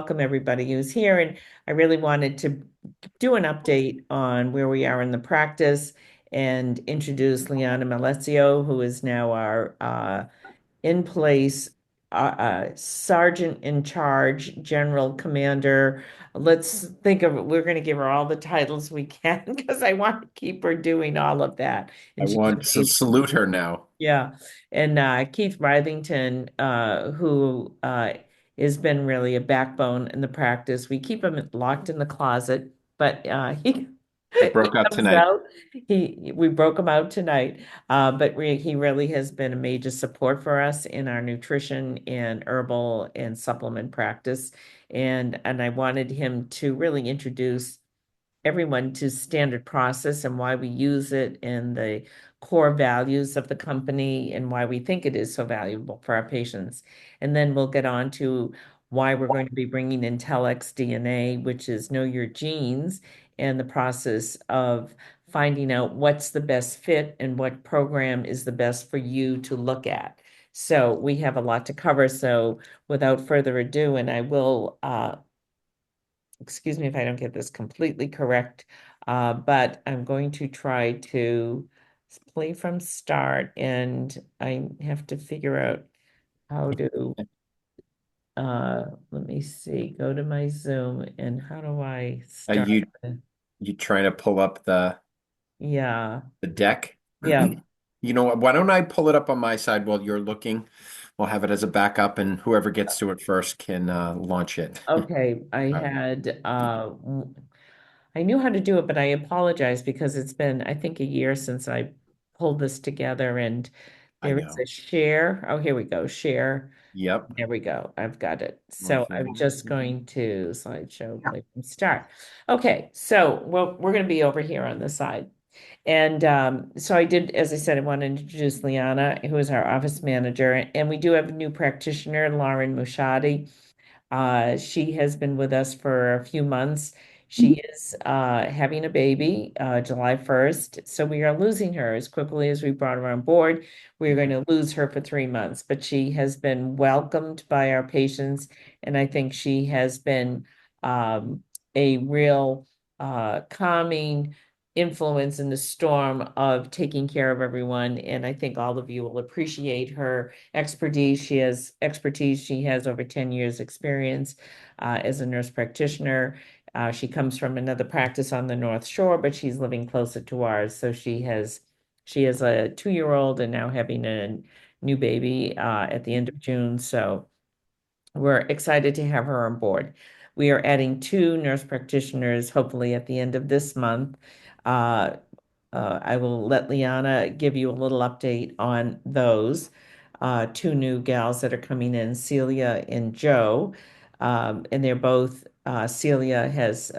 Welcome everybody who's here. And I really wanted to do an update on where we are in the practice and introduce Liana Malezio, who is now our in place sergeant in charge, general commander. Let's think of it. We're going to give her all the titles we can because I want to keep her doing all of that. I And she's want to amazing. salute her now. Yeah. And Keith Rithington, who has been really a backbone in the practice. We keep him locked in the closet, but he He he broke out comes tonight. out. We broke him out tonight. He really has been a major support for us in our nutrition and herbal and supplement practice. And I wanted him to really introduce everyone to standard process and why we use it and the core values of the company and why we think it is so valuable for our patients. And then we'll get on to why we're going to be bringing in Telex DNA, which is know your genes, and the process of finding out what's the best fit and what program is the best for you to look at. So we have a lot to cover. So without further ado, and I will excuse me if I don't get this completely correct, but I'm going to try to play from start and I have to figure out how to, let me see, go to my Zoom and how do I Are start? you trying to pull up Yeah, the deck? yeah. You know what? Why don't I pull it up on my side while you're looking? We'll have it as a backup, and whoever gets to it first can launch it. Okay, I knew how to do it, but I apologize because it's been, I think, a year since I pulled this together and I there is know. a share. Oh, here we go. Share. Yep. There we go. I've got it. Well, So if you I'm want. just going to slideshow play from start. Okay, so we're going to be over here on the side. And so I did, as I said, I want to introduce Liana, who is our office manager. And we do have a new practitioner, Lauren Mushadi. She has been with us for a few months. She is having a baby July 1st. So we are losing her as quickly as we brought her on board. We're going to lose her for 3 months, but she has been welcomed by our patients. And I think she has been a real calming influence in the storm of taking care of everyone. And I think all of you will appreciate her expertise. She has expertise. She has over 10 years experience as a nurse practitioner. She comes from another practice on the North Shore, but she's living closer to ours. So she has a 2-year-old and now having a new baby at the end of June. So we're excited to have her on board. We are adding 2 nurse practitioners, hopefully at the end of this month. Uh, I will let Liana give you a little update on those 2 new gals that are coming in, Celia and Joe. And they're both, Celia has,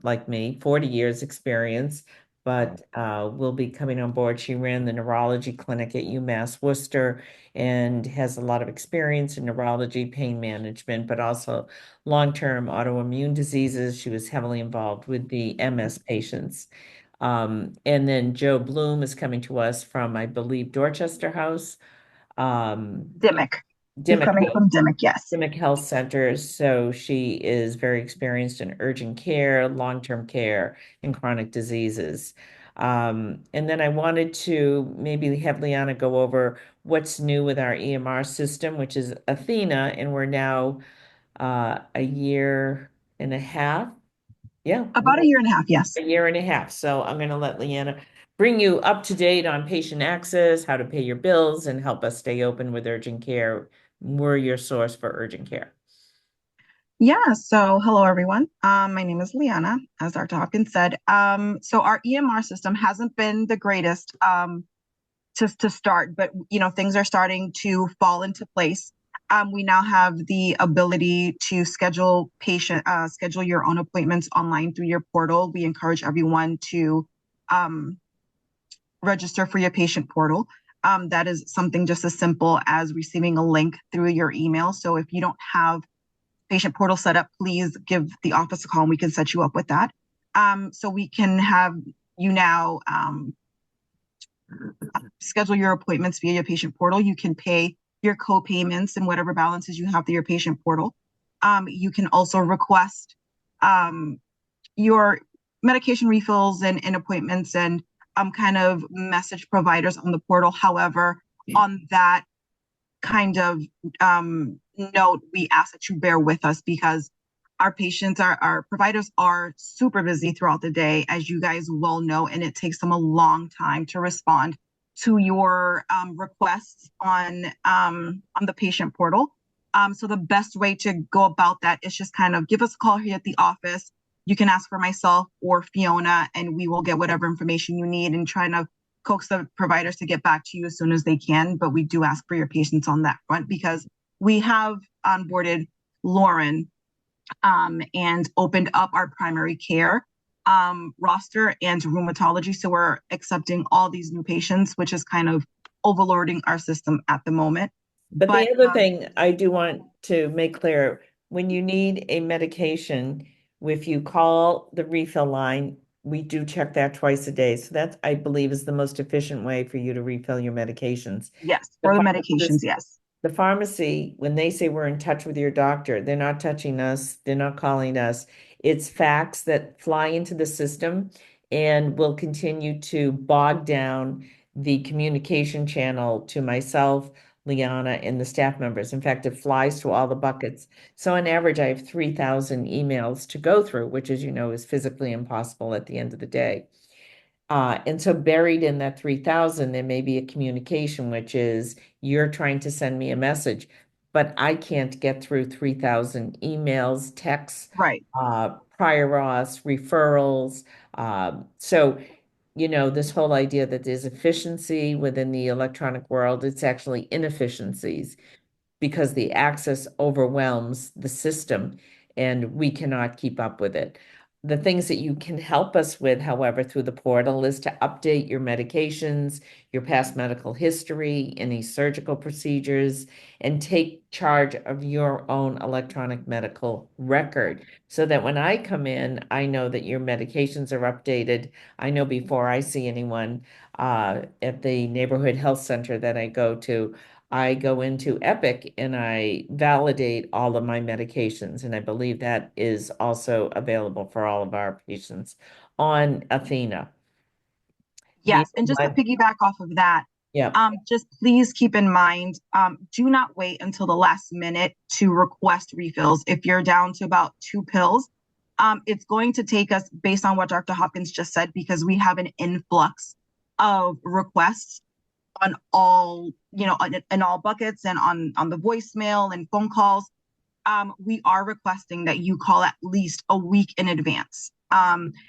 like me, 40 years experience, but will be coming on board. She ran the neurology clinic at UMass Worcester and has a lot of experience in neurology, pain management, but also long-term autoimmune diseases. She was heavily involved with the MS patients. And then Joe Bloom is coming to us from, I believe, Dorchester House, um, Dimick. She's Dimick, coming from Dimick, yes. Dimick Health Center. So she is very experienced in urgent care, long-term care, and chronic diseases. And then I wanted to maybe have Liana go over what's new with our EMR system, which is Athena, and we're now a year and a half. Yeah, About a year and a half, yes. a year and a half. So I'm going to let Leanna bring you up to date on patient access, how to pay your bills, and help us stay open with urgent care. We're your source for urgent care. Yeah, so hello everyone. My name is Liana, as Dr. Hopkins said. So our EMR system hasn't been the greatest to start, but things are starting to fall into place. We now have the ability to schedule your own appointments online through your portal. We encourage everyone to um, register for your patient portal. That is something just as simple as receiving a link through your email. So if you don't have patient portal set up, please give the office a call and we can set you up with that. So we can have you now schedule your appointments via your patient portal. You can pay your co-payments and whatever balances you have through your patient portal. You can also request your medication refills and appointments and kind of message providers on the portal. However, on that kind of note, we ask that you bear with us because our providers are super busy throughout the day, as you guys well know, and it takes them a long time to respond to your requests on the patient portal. So the best way to go about that is just kind of give us a call here at the office. You can ask for myself or Fiona, and we will get whatever information you need and try to coax the providers to get back to you as soon as they can. But we do ask for your patience on that front because we have onboarded Lauren and opened up our primary care roster and rheumatology. So we're accepting all these new patients, which is kind of overloading our system at the moment. But the other thing I do want to make clear, when you need a medication, if you call the refill line, we do check that twice a day. So that, I believe, is the most efficient way for you to refill your medications. Yes, for the medications, yes. The pharmacy, when they say we're in touch with your doctor, they're not touching us, they're not calling us. It's facts that fly into the system and will continue to bog down the communication channel to myself, Liana, and the staff members. In fact, it flies to all the buckets. So on average, I have 3,000 emails to go through, which, as you know, is physically impossible at the end of the day. And so buried in that 3,000, there may be a communication, which is you're trying to send me a message, but I can't get through 3,000 emails, texts, Right. prior auths, referrals. So, this whole idea that there's efficiency within the electronic world, it's actually inefficiencies because the access overwhelms the system and we cannot keep up with it. The things that you can help us with, however, through the portal is to update your medications, your past medical history, any surgical procedures, and take charge of your own electronic medical record so that when I come in, I know that your medications are updated. I know before I see anyone at the neighborhood health center that I go to, I go into Epic and I validate all of my medications. And I believe that is also available for all of our patients on Athena. Yes, and just to piggyback off of that, Yeah. just please keep in mind, do not wait until the last minute to request refills. If you're down to about 2 pills, it's going to take us, based on what Dr. Hopkins just said, because we have an influx of requests on all, in all buckets and on the voicemail and phone calls. We are requesting that you call at least a week in advance.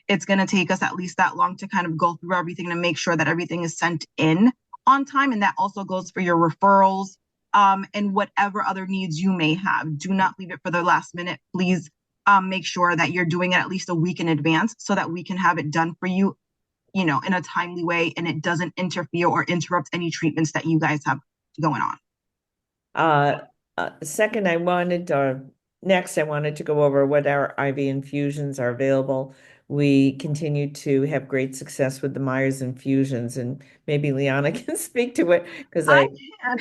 It's going to take us at least that long to kind of go through everything to make sure that everything is sent in on time. And that also goes for your referrals and whatever other needs you may have. Do not leave it for the last minute. Please make sure that you're doing it at least a week in advance so that we can have it done for you, in a timely way and it doesn't interfere or interrupt any treatments that you guys have going on. Next, I wanted to go over what our IV infusions are available. We continue to have great success with the Myers infusions, and maybe Liana can speak to it because I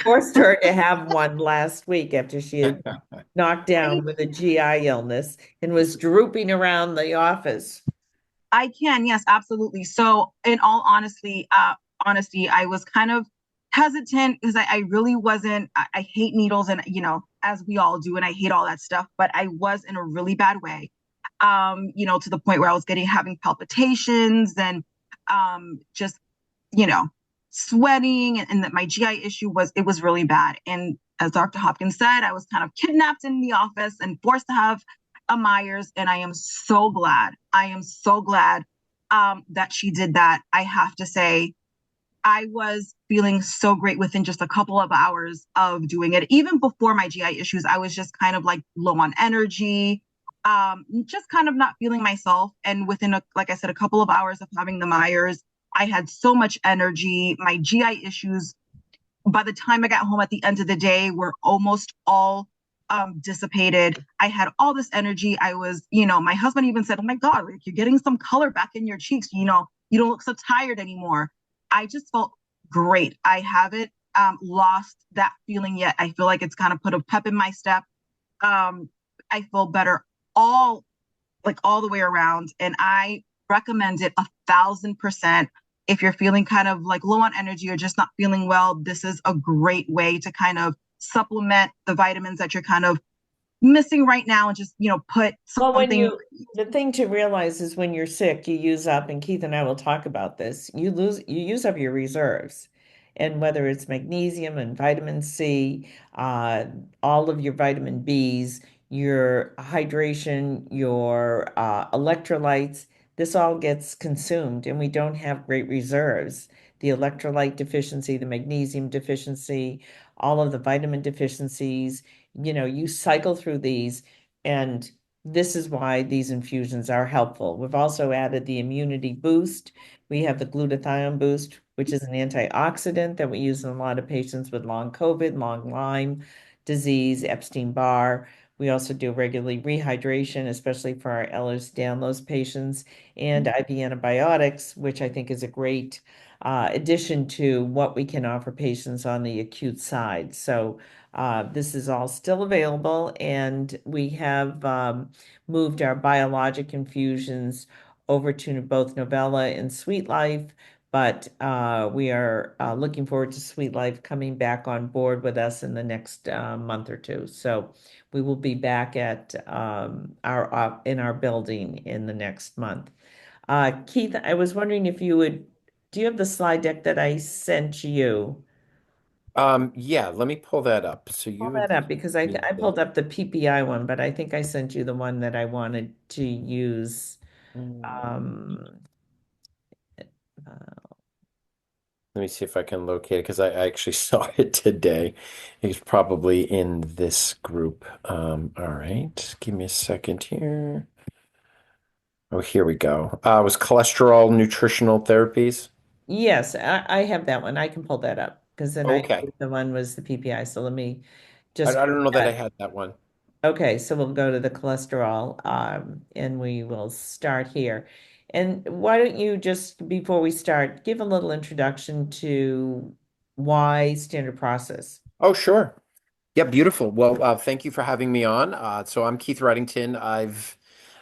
forced her to have one last week after she had knocked down with a GI illness and was drooping around the office. I can, yes, absolutely. So in all honesty, I was kind of hesitant because I really wasn't, I hate needles and, as we all do, and I hate all that stuff, but I was in a really bad way, to the point where I was having palpitations and just, sweating and that my GI issue it was really bad. And as Dr. Hopkins said, I was kind of kidnapped in the office and forced to have a Myers, and I am so glad that she did that. I have to say, I was feeling so great within just a couple of hours of doing it. Even before my GI issues, I was just kind of like low on energy, just kind of not feeling myself. And within, like I said, a couple of hours of having the Myers, I had so much energy. My GI issues, by the time I got home at the end of the day, were almost all dissipated. I had all this energy. I was, my husband even said, "Oh my God, like, you're getting some color back in your cheeks. You don't look so tired anymore." I just felt great. I haven't lost that feeling yet. I feel like it's kind of put a pep in my step. I feel better all all the way around. And I recommend it 1,000%. If you're feeling kind of like low on energy or just not feeling well, this is a great way to kind of supplement the vitamins that you're kind of missing right now and just, put Well, something. the thing to realize is when you're sick, you use up, and Keith and I will talk about this, you use up your reserves. And whether it's magnesium and vitamin C, all of your vitamin Bs, your hydration, your electrolytes, this all gets consumed, and we don't have great reserves. The electrolyte deficiency, the magnesium deficiency, all of the vitamin deficiencies, you cycle through these. And this is why these infusions are helpful. We've also added the immunity boost. We have the glutathione boost, which is an antioxidant that we use in a lot of patients with long COVID, long Lyme disease, Epstein-Barr. We also do regularly rehydration, especially for our Ehlers-Danlos patients, and IV antibiotics, which I think is a great addition to what we can offer patients on the acute side. So this is all still available, and we have moved our biologic infusions over to both Novella and Sweet Life, but we are looking forward to Sweet Life coming back on board with us in the next month or two. So we will be back at our in our building in the next month. Keith, I was wondering if you would, do you have the slide deck that I sent you? Yeah, let me pull that up. So Pull you that would up because I pulled up the PPI one, but I think I sent you the one that I wanted to use. Mm. Um, uh, Let me see if I can locate it because I actually saw it today. It's probably in this group. All right, give me a second here. Oh, here we go. Was cholesterol nutritional therapies? yes, I have that one. I can pull that up because then I Okay. the one was the PPI. So let me I just don't know that I had that one. okay, so we'll go to the cholesterol, and we will start here. And why don't you just, before we start, give a little introduction to why standard process? Oh, sure. Yeah, beautiful. Well, thank you for having me on. So I'm Keith Reddington.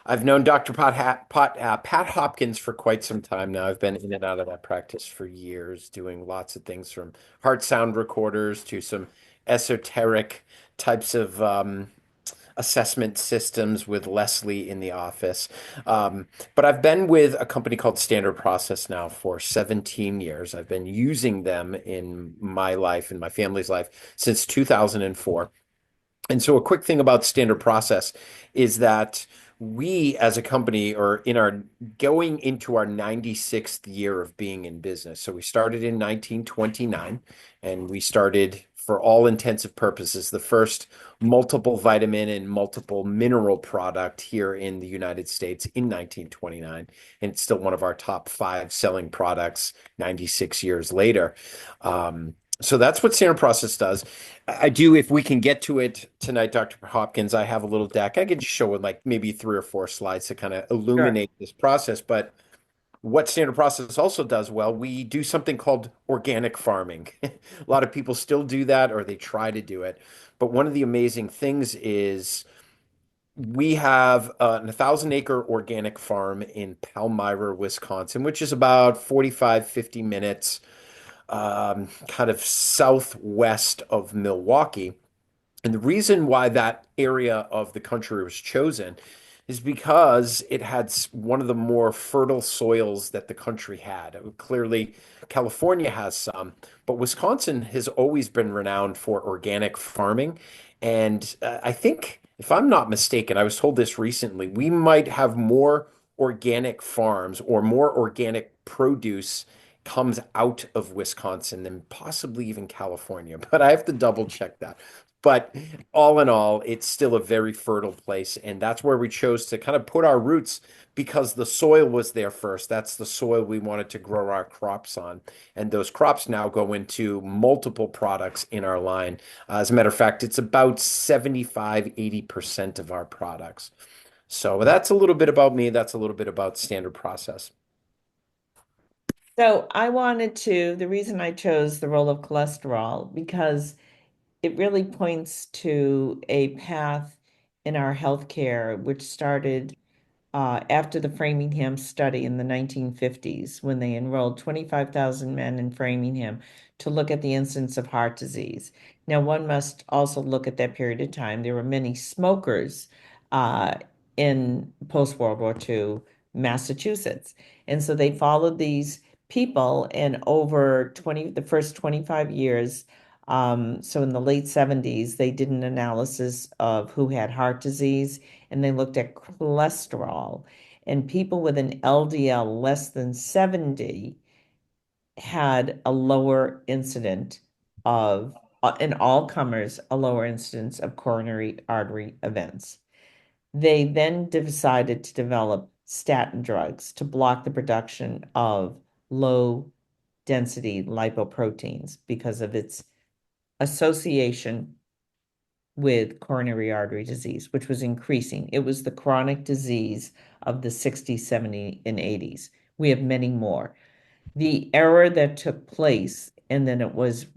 I've known Dr. Pat Hopkins for quite some time now. I've been in and out of that practice for years, doing lots of things from heart sound recorders to some esoteric types of assessment systems with Leslie in the office. But I've been with a company called Standard Process now for 17 years. I've been using them in my life and my family's life since 2004. And so, a quick thing about Standard Process is that we, as a company, are in our going into our 96th year of being in business. So, we started in 1929, and we started, for all intensive purposes, the first multiple vitamin and multiple mineral product here in the United States in 1929. And it's still one of our top five selling products 96 years later. So that's what Standard Process does. I do, if we can get to it tonight, Dr. Hopkins, I have a little deck. I could just show it like maybe 3 or 4 slides to kind of Sure. illuminate this process. But what Standard Process also does well, we do something called organic farming. A lot of people still do that or they try to do it. But one of the amazing things is we have a 1,000-acre organic farm in Palmyra, Wisconsin, which is about 45, 50 minutes kind of southwest of Milwaukee. And the reason why that area of the country was chosen is because it had one of the more fertile soils that the country had. Clearly, California has some, but Wisconsin has always been renowned for organic farming. And I think, if I'm not mistaken, I was told this recently, we might have more organic farms or more organic produce comes out of Wisconsin than possibly even California. But I have to double check that. But all in all, it's still a very fertile place. And that's where we chose to kind of put our roots because the soil was there first. That's the soil we wanted to grow our crops on. And those crops now go into multiple products in our line. As a matter of fact, it's about 75–80% of our products. So that's a little bit about me. That's a little bit about Standard Process. So I wanted to, the reason I chose the role of cholesterol, because it really points to a path in our healthcare, which started after the Framingham study in the 1950s, when they enrolled 25,000 men in Framingham to look at the incidence of heart disease. Now, one must also look at that period of time. There were many smokers uh, in post-World War II Massachusetts. And so they followed these people, and over the first 25 years, so in the late 70s, they did an analysis of who had heart disease, and they looked at cholesterol. And people with an LDL less than 70 had a lower incident of, in all comers, a lower incidence of coronary artery events. They then decided to develop statin drugs to block the production of low density lipoproteins because of its association with coronary artery disease, which was increasing. It was the chronic disease of the 60s, 70s, and 80s. We have many more. The error that took place, and then it was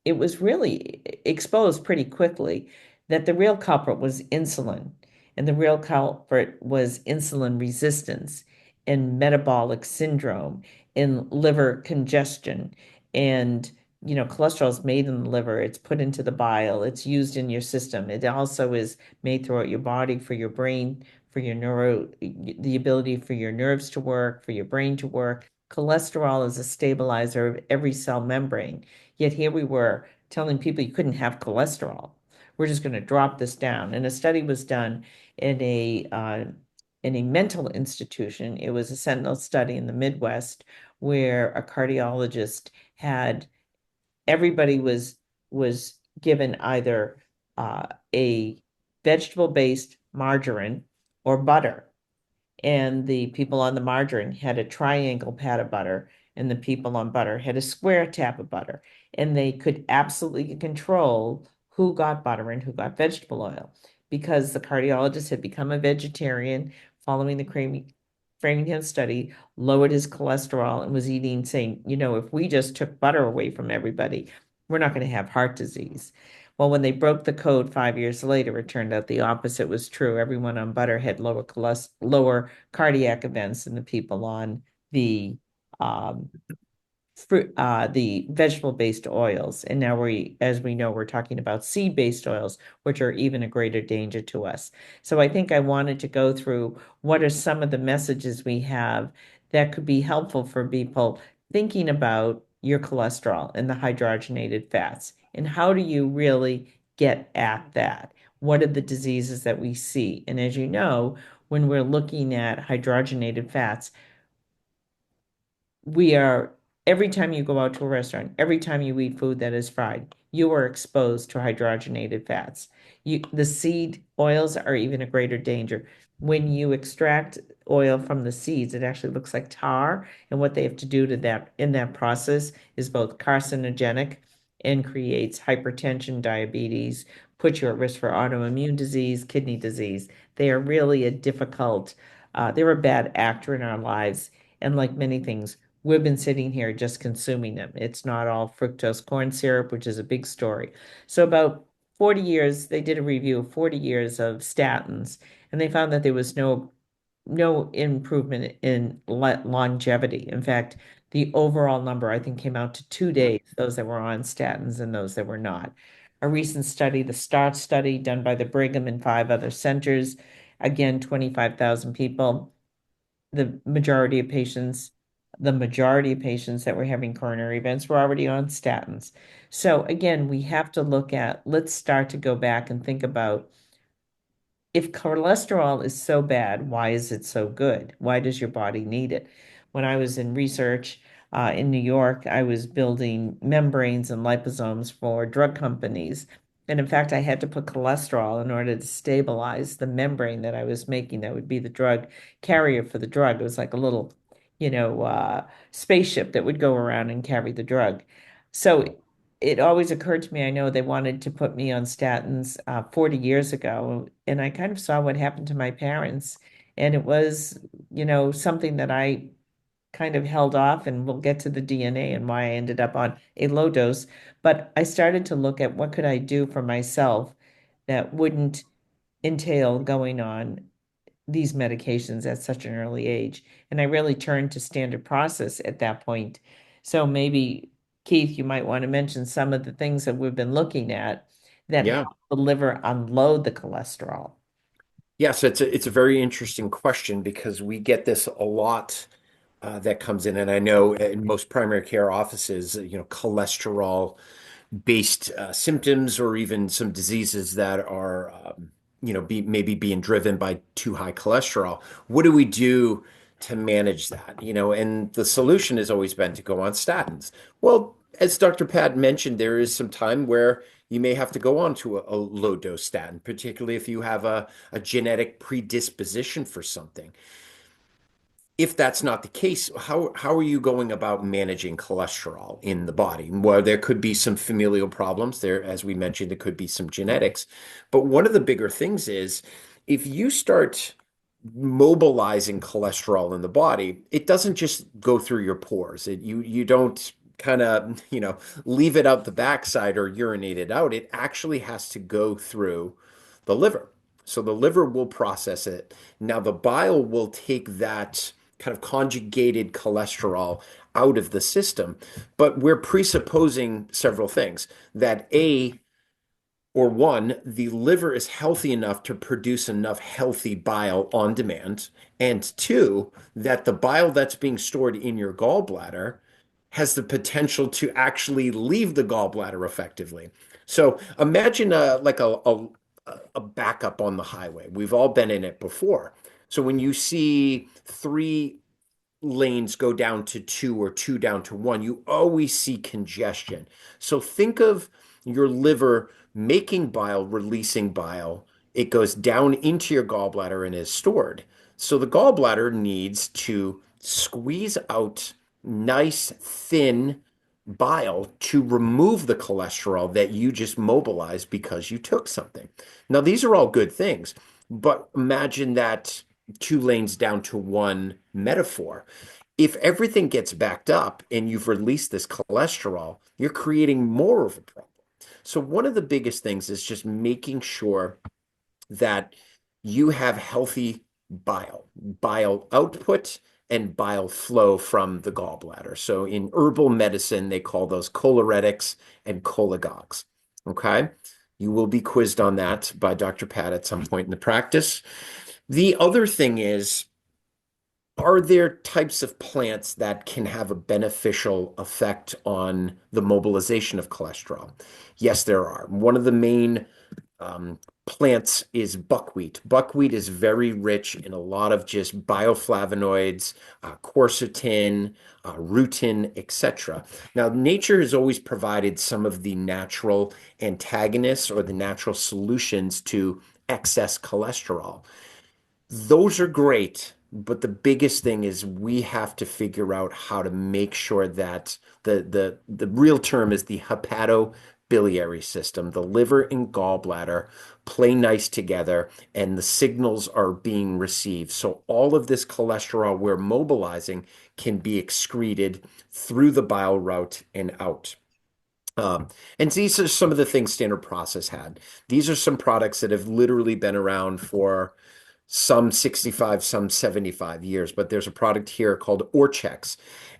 really exposed pretty quickly that the real culprit was insulin, and the real culprit was insulin resistance and metabolic syndrome and liver congestion. And, cholesterol is made in the liver, it's put into the bile, it's used in your system. It also is made throughout your body for your brain, for your the ability for your nerves to work, for your brain to work. Cholesterol is a stabilizer of every cell membrane. Yet here we were telling people you couldn't have cholesterol. We're just going to drop this down. And a study was done in a mental institution. It was a sentinel study in the Midwest where a cardiologist had everybody was given either a vegetable-based margarine or butter, and the people on the margarine had a triangle pat of butter, and the people on butter had a square tap of butter. And they could absolutely control who got butter and who got vegetable oil because the cardiologist had become a vegetarian following the Framingham study, lowered his cholesterol, and was eating, saying, if we just took butter away from everybody, we're not going to have heart disease. Well, when they broke the code 5 years later, it turned out the opposite was true. Everyone on butter had lower cardiac events than the people on the um, the vegetable-based oils. And now as we know, we're talking about seed-based oils, which are even a greater danger to us. So I think I wanted to go through what are some of the messages we have that could be helpful for people thinking about your cholesterol and the hydrogenated fats. And how do you really get at that? What are the diseases that we see? And as you know, when we're looking at hydrogenated fats, we are every time you go out to a restaurant, every time you eat food that is fried, you are exposed to hydrogenated fats. The seed oils are even a greater danger. When you extract oil from the seeds, it actually looks like tar, and what they have to do to that in that process is both carcinogenic and creates hypertension, diabetes, puts you at risk for autoimmune disease, kidney disease. They are really they're a bad actor in our lives. And like many things, we've been sitting here just consuming them. It's not all fructose corn syrup, which is a big story. So about 40 years, they did a review of 40 years of statins, and they found that there was no improvement in longevity. In fact, the overall number, I think, came out to 2 days, those that were on statins and those that were not. A recent study, the START study done by the Brigham and 5 other centers, again, 25,000 people, the majority of patients, the majority of patients that were having coronary events were already on statins. So again, we have to let's start to go back and think about if cholesterol is so bad, why is it so good? Why does your body need it? When I was in research in New York, I was building membranes and liposomes for drug companies. And in fact, I had to put cholesterol in order to stabilize the membrane that I was making. That would be the drug carrier for the drug. It was like a little, spaceship that would go around and carry the drug. So it always occurred to me, I know they wanted to put me on statins 40 years ago, and I kind of saw what happened to my parents. And it was, something that I kind of held off, and we'll get to the DNA and why I ended up on a low dose. But I started to look at what could I do for myself that wouldn't entail going on these medications at such an early age. And I really turned to standard process at that point. So maybe, Keith, you might want to mention some of the things that we've been looking at that Yeah. help the liver unload the cholesterol. Yes, it's a very interesting question because we get this a lot that comes in, and I know in most primary care offices, cholesterol based symptoms or even some diseases that are maybe being driven by too high cholesterol. What do we do to manage that? And the solution has always been to go on statins. Well, as Dr. Pat mentioned, there is some time where you may have to go on to a low dose statin, particularly if you have a genetic predisposition for something. If that's not the case, how are you going about managing cholesterol in the body? Well, there could be some familial problems there, as we mentioned, there could be some genetics. But one of the bigger things is if you start mobilizing cholesterol in the body, it doesn't just go through your pores. You don't kind of, leave it out the backside or urinate it out. It actually has to go through the liver. So the liver will process it. Now the bile will take that kind of conjugated cholesterol out of the system. But we're presupposing several things that the liver is healthy enough to produce enough healthy bile on demand. And two, that the bile that's being stored in your gallbladder has the potential to actually leave the gallbladder effectively. So imagine a backup on the highway. We've all been in it before. So when you see three lanes go down to two or two down to one, you always see congestion. So think of your liver making bile, releasing bile. It goes down into your gallbladder and is stored. So the gallbladder needs to squeeze out nice, thin bile to remove the cholesterol that you just mobilized because you took something. Now, these are all good things, but imagine that two lanes down to one metaphor. If everything gets backed up and you've released this cholesterol, you're creating more of a problem. So, one of the biggest things is just making sure that you have healthy bile output and bile flow from the gallbladder. So, in herbal medicine, they call those choleretics and cholagogues. Okay. You will be quizzed on that by Dr. Pat at some point in the practice. The other thing is, are there types of plants that can have a beneficial effect on the mobilization of cholesterol? Yes, there are. One of the main plants is buckwheat. Buckwheat is very rich in a lot of just bioflavonoids, quercetin, rutin, etc. Now, nature has always provided some of the natural antagonists or the natural solutions to excess cholesterol. Those are great, but the biggest thing is we have to figure out how to make sure that the real term is the hepatobiliary system. The liver and gallbladder play nice together and the signals are being received. So all of this cholesterol we're mobilizing can be excreted through the bile route and out. And these are some of the things Standard Process had. These are some products that have literally been around for some 65, some 75 years, but there's a product here called Orchex.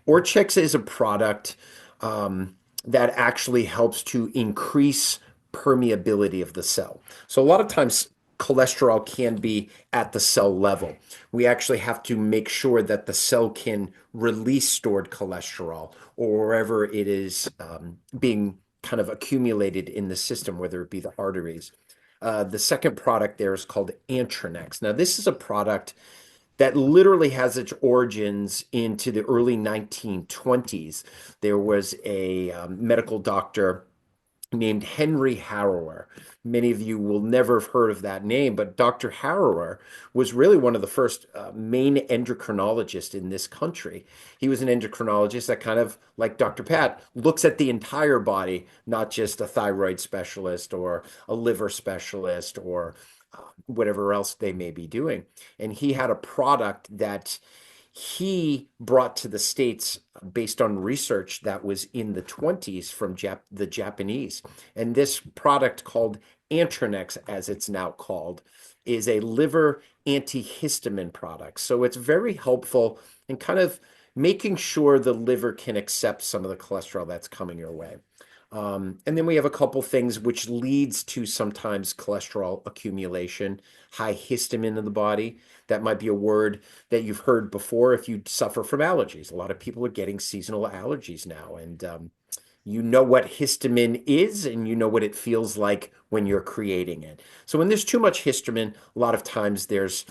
Orchex is a product that actually helps to increase permeability of the cell. So a lot of times cholesterol can be at the cell level. We actually have to make sure that the cell can release stored cholesterol or wherever it is being kind of accumulated in the system, whether it be the arteries. The second product there is called Antranex. Now, this is a product that literally has its origins into the early 1920s. There was a medical doctor named Henry Harrower. Many of you will never have heard of that name, but Dr. Harrower was really one of the first main endocrinologists in this country. He was an endocrinologist that kind of, like Dr. Pat, looks at the entire body, not just a thyroid specialist or a liver specialist or whatever else they may be doing. And he had a product that he brought to the States based on research that was in the 20s from the Japanese. And this product called Antranex, as it's now called, is a liver antihistamine product. So it's very helpful in kind of making sure the liver can accept some of the cholesterol that's coming your way. And then we have a couple things which leads to sometimes cholesterol accumulation, high histamine in the body. That might be a word that you've heard before if you suffer from allergies. A lot of people are getting seasonal allergies now, and you know what histamine is and you know what it feels like when you're creating it. So when there's too much histamine, a lot of times there's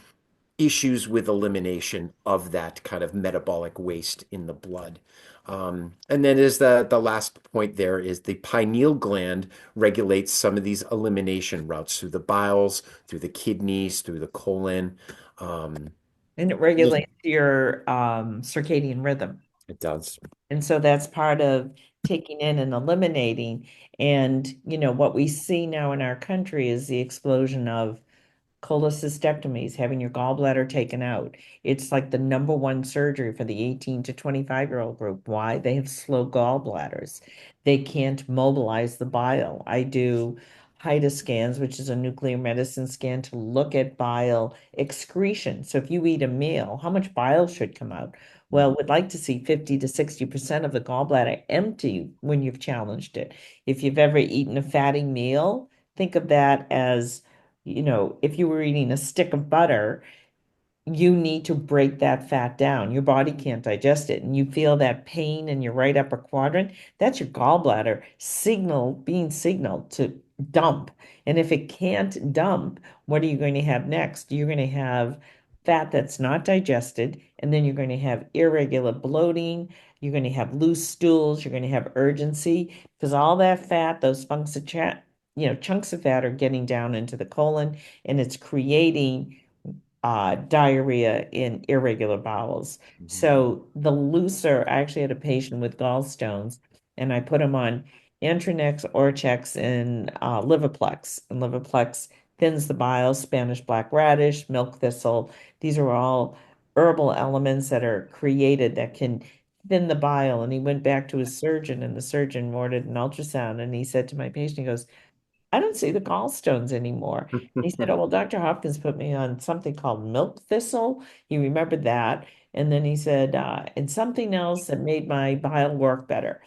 issues with elimination of that kind of metabolic waste in the blood. And then is the last point there is the pineal gland regulates some of these elimination routes through the bowels, through the kidneys, through the colon. Um, And it just- regulates your circadian rhythm. it does. And so that's part of taking in and eliminating. And, what we see now in our country is the explosion of cholecystectomies, having your gallbladder taken out. It's like the number one surgery for the 18 to 25-year-old group. Why? They have slow gallbladders. They can't mobilize the bile. I do HIDA scans, which is a nuclear medicine scan to look at bile excretion. So if you eat a meal, how much bile should come out? Well, we'd like to see 50 to 60% of the gallbladder empty when you've challenged it. If you've ever eaten a fatty meal, think of that as if you were eating a stick of butter, you need to break that fat down. Your body can't digest it. And you feel that pain in your right upper quadrant. That's your gallbladder being signaled to dump. And if it can't dump, what are you going to have next? You're going to have fat that's not digested, and then you're going to have irregular bloating. You're going to have loose stools. You're going to have urgency because all that fat, those chunks of fat are getting down into the colon, and it's creating diarrhea in irregular bowels. So the looser, I actually had a patient with gallstones, and I put him on Antranex, Orchex, and Livaplex. And Livaplex thins the bile, Spanish black radish, milk thistle. These are all herbal elements that are created that can thin the bile. And he went back to his surgeon, and the surgeon ordered an ultrasound, and he said to my patient, he goes, I don't see the gallstones anymore. He said, oh, well, Dr. Hopkins put me on something called milk thistle. He remembered that. And then he said, and something else that made my bile work better.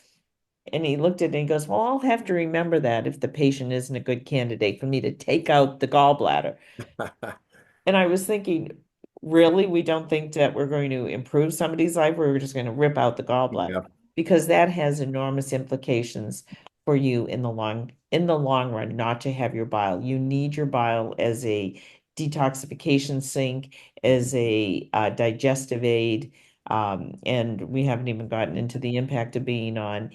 And he looked at it and he goes, well, I'll have to remember that if the patient isn't a good candidate for me to take out the gallbladder. And I was thinking, really, we don't think that we're going to improve somebody's life, or we're just going to rip out the gallbladder Yeah. because that has enormous implications for you in the long run, not to have your bile. You need your bile as a detoxification sink, as a digestive aid. And we haven't even gotten into the impact of being on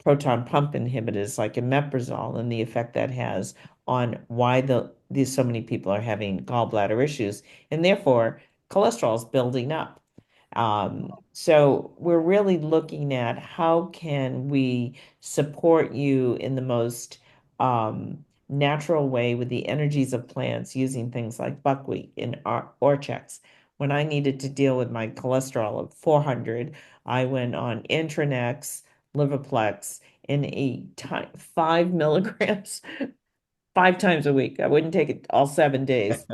proton pump inhibitors like omeprazole and the effect that has on why these so many people are having gallbladder issues, and therefore cholesterol is building up. So we're really looking at how can we support you in the most natural way with the energies of plants using things like buckwheat and Orchex. When I needed to deal with my cholesterol of 400, I went on Intranex, Livaplex, and ate 5 milligrams 5 times a week. I wouldn't take it all 7 days.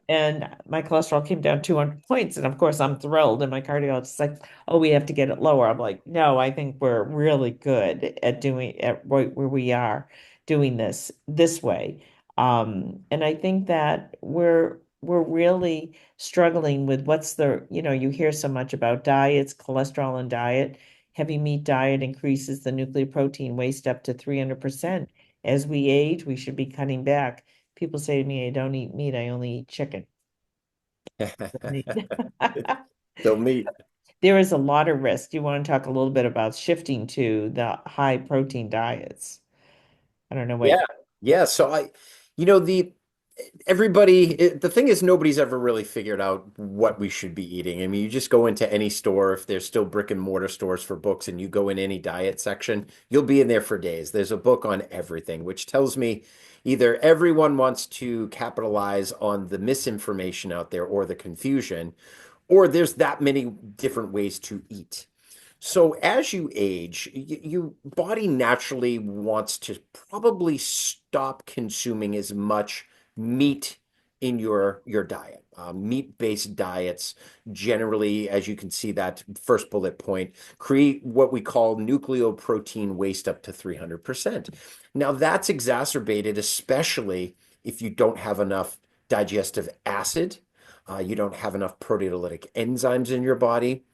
And my cholesterol came down 200 points. And of course, I'm thrilled. And my cardiologist is like, oh, we have to get it lower. I'm like, no, I think we're really good at doing at right where we are doing this way. And I think that we're really struggling with you hear so much about diets, cholesterol and diet. Heavy meat diet increases the nuclear protein waste up to 300%. As we age, we should be cutting back. People say to me, I don't eat meat, I only eat chicken. So meat. There is a lot of risk. Do you want to talk a little bit about shifting to the high protein diets? I don't know what. Yeah. Yeah. So you know, the thing is, nobody's ever really figured out what we should be eating. I mean, you just go into any store, if there's still brick and mortar stores for books, and you go in any diet section, you'll be in there for days. There's a book on everything, which tells me either everyone wants to capitalize on the misinformation out there or the confusion, or there's that many different ways to eat. So as you age, your body naturally wants to probably stop consuming as much meat in your diet. Meat-based diets generally, as you can see that first bullet point, create what we call nucleoprotein waste up to 300%. Now that's exacerbated, especially if you don't have enough digestive acid, you don't have enough proteolytic enzymes in your body,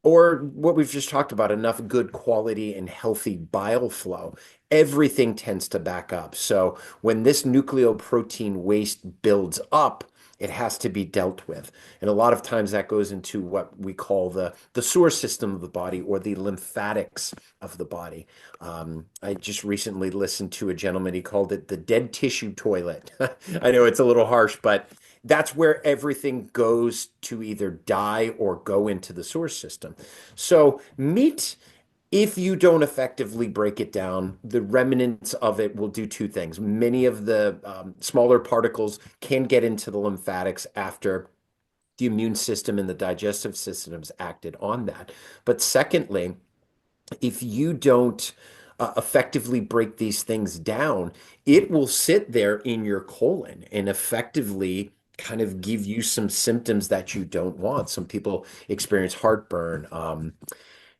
or what we've just talked about, enough good quality and healthy bile flow. Everything tends to back up. So when this nucleoprotein waste builds up, it has to be dealt with. And a lot of times that goes into what we call the sewer system of the body, or the lymphatics of the body. I just recently listened to a gentleman, he called it the dead tissue toilet. I know it's a little harsh, but that's where everything goes to either die or go into the source system. So meat, if you don't effectively break it down, the remnants of it will do two things. Many of the smaller particles can get into the lymphatics after the immune system and the digestive systems acted on that. But secondly, if you don't effectively break these things down, it will sit there in your colon and effectively kind of give you some symptoms that you don't want. Some people experience heartburn.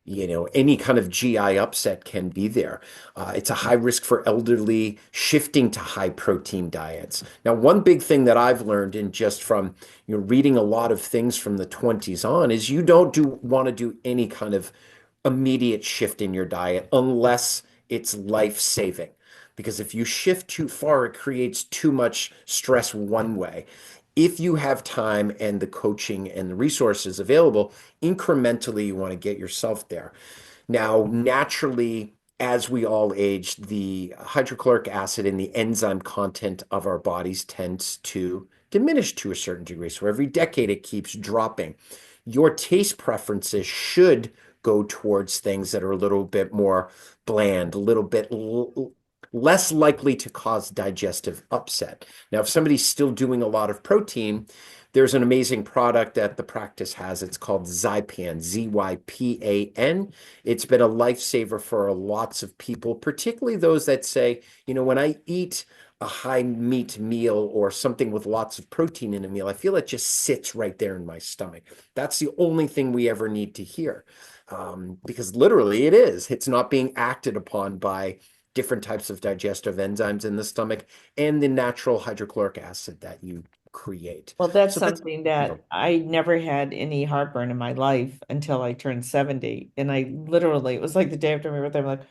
Any kind of GI upset can be there. It's a high risk for elderly shifting to high protein diets. Now, one big thing that I've learned in just from reading a lot of things from the 20s on is you don't want to do any kind of immediate shift in your diet unless it's life-saving. Because if you shift too far, it creates too much stress one way. If you have time and the coaching and the resources available, incrementally you want to get yourself there. Now, naturally, as we all age, the hydrochloric acid and the enzyme content of our bodies tends to diminish to a certain degree. So every decade it keeps dropping. Your taste preferences should go towards things that are a little bit more bland, a little bit less likely to cause digestive upset. Now, if somebody's still doing a lot of protein, there's an amazing product that the practice has. It's called Zypan, Zypan. It's been a lifesaver for lots of people, particularly those that say, when I eat a high meat meal or something with lots of protein in a meal, I feel it just sits right there in my stomach. That's the only thing we ever need to hear. Because literally it is. It's not being acted upon by different types of digestive enzymes in the stomach and the natural hydrochloric acid that you create. Well, that's So that's, something you know, that I never had any heartburn in my life until I turned 70. And I literally, it was like the day after my birthday, I'm like,